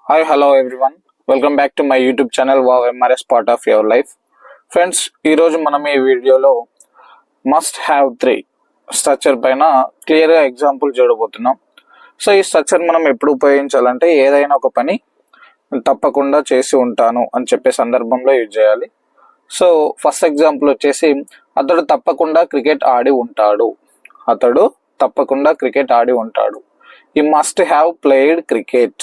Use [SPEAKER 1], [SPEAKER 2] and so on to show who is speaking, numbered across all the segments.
[SPEAKER 1] Hi, hello everyone. Welcome back to my YouTube channel Wow MRS part of your life. Friends ఈరోజు మనం ఈ వీడియోలో must have 3 structure పైన క్లియర్గా example చూడబోతున్నాం. సో ఈ స్ట్రక్చర్ మనం ఎప్పుడు ఉపయోగించాలంటే ఏదైనా ఒక పని తప్పకుండా చేసి ఉంటాను అని చెప్పే సందర్భంలో యూజ్ చేయాలి. సో ఫస్ట్ ఎగ్జాంపుల్ వచ్చేసి అతడు తప్పకుండా క్రికెట్ ఆడి ఉంటాడు. అతడు తప్పకుండా క్రికెట్ ఆడి ఉంటాడు. ఈ మస్ట్ హ్యావ్ ప్లేయిడ్ క్రికెట్.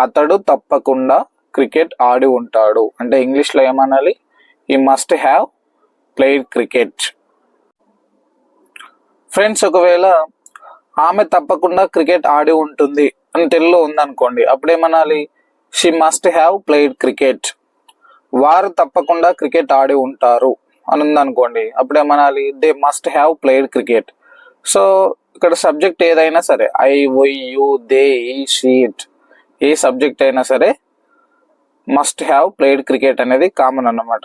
[SPEAKER 1] అతడు తప్పకుండా క్రికెట్ ఆడి ఉంటాడు అంటే ఇంగ్లీష్లో ఏమనాలి? He must have played cricket. Friends, ఒకవేళ ఆమె తప్పకుండా క్రికెట్ ఆడి ఉంటుంది అని తెలుగులో ఉందనుకోండి, అప్పుడేమనాలి? She must have played cricket. వారు తప్పకుండా క్రికెట్ ఆడి ఉంటారు అని ఉందనుకోండి, అప్పుడేమనాలి? They must have played cricket. So ఇక్కడ సబ్జెక్ట్ ఏదైనా సరే, I, we, you, they, he, she, it, ఏ సబ్జెక్ట్ అయినా సరే మస్ట్ హ్యావ్ ప్లేడ్ క్రికెట్ అనేది కామన్ అన్నమాట.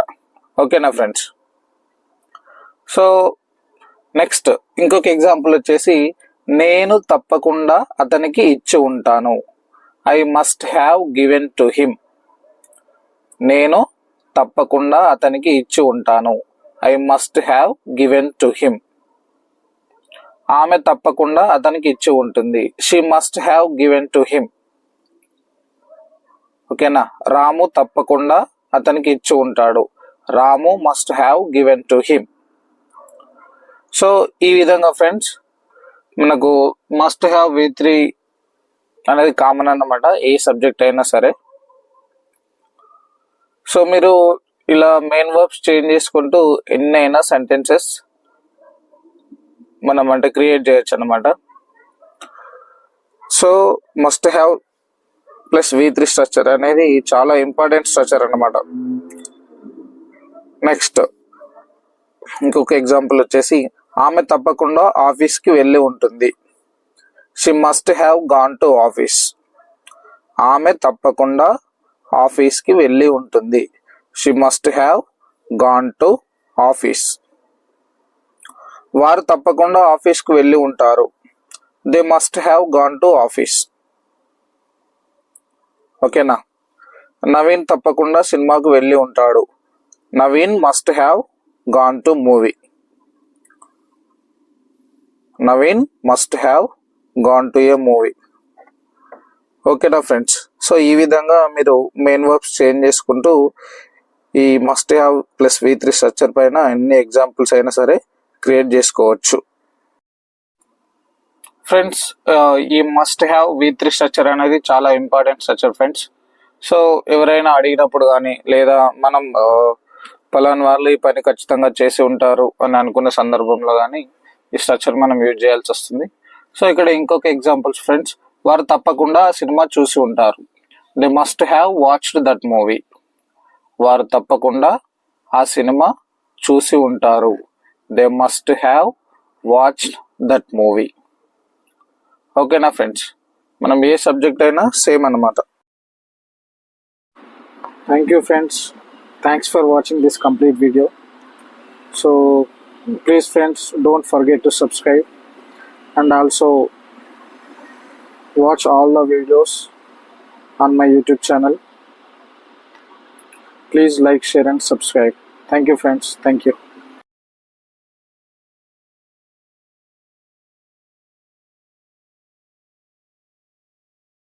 [SPEAKER 1] ఓకేనా ఫ్రెండ్స్? సో నెక్స్ట్ ఇంకొక ఎగ్జాంపుల్ వచ్చేసి నేను తప్పకుండా అతనికి ఇచ్చి ఉంటాను. I must have given to him. నేను తప్పకుండా అతనికి ఇచ్చి ఉంటాను. I must have given to him. ఆమె తప్పకుండా అతనికి ఇచ్చి ఉంటుంది. She must have given to him. ఓకేనా? రాము తప్పకుండా అతనికి ఇచ్చి ఉంటాడు. Ramu must have given to him. So ఈ విధంగా ఫ్రెండ్స్ మనకు మస్ట్ హ్యావ్ V3 అనేది కామన్ అన్నమాట, ఏ సబ్జెక్ట్ అయినా సరే. సో మీరు ఇలా మెయిన్ వర్బ్స్ చేంజ్ చేసుకుంటూ ఎన్నైనా సెంటెన్సెస్ మనం అంటే క్రియేట్ చేయొచ్చు అన్నమాట. So must have plus V3 structure అనేది చాలా ఇంపార్టెంట్ స్ట్రక్చర్ అన్నమాట. నెక్స్ట్ ఇంకొక ఎగ్జాంపుల్ వచ్చేసి ఆమె తప్పకుండా ఆఫీస్కి వెళ్ళి ఉంటుంది. She must have gone to office. ఆమె తప్పకుండా ఆఫీస్కి వెళ్ళి ఉంటుంది. She must have gone to office. వారు తప్పకుండా ఆఫీస్కి వెళ్ళి ఉంటారు. They must have gone to office. ఓకేనా? నవీన్ తప్పకుండా సినిమాకు వెళ్ళి ఉంటాడు. Naveen must have gone to movie. Naveen must have gone to A movie. ఓకేనా ఫ్రెండ్స్? సో ఈ విధంగా మీరు మెయిన్ వర్బ్స్ చేంజ్ చేసుకుంటూ ఈ must have plus V3 structure పైన ఎన్ని ఎగ్జాంపుల్స్ అయినా సరే క్రియేట్ చేసుకోవచ్చు. ఫ్రెండ్స్, ఈ మస్ట్ హ్యావ్ V3 స్ట్రక్చర్ అనేది చాలా ఇంపార్టెంట్ స్ట్రక్చర్ ఫ్రెండ్స్. సో ఎవరైనా అడిగినప్పుడు కానీ లేదా మనం పలానా వాళ్ళు ఈ పని ఖచ్చితంగా చేసి ఉంటారు అని అనుకున్న సందర్భంలో కానీ ఈ స్ట్రక్చర్ మనం యూజ్ చేయాల్సి వస్తుంది. సో ఇక్కడ ఇంకొక ఎగ్జాంపుల్స్ ఫ్రెండ్స్, వారు తప్పకుండా ఆ సినిమా చూసి ఉంటారు. They must have watched that movie. వారు తప్పకుండా ఆ సినిమా చూసి ఉంటారు. They must have watched that movie. ఓకేనా ఫ్రెండ్స్? మనం ఏ సబ్జెక్ట్ అయినా సేమ్ అన్నమాట. Thank you friends. Thanks for watching this complete video. So please friends, don't forget to subscribe and also watch all the videos on my YouTube channel. Please like, share and subscribe. Thank you friends. Thank you.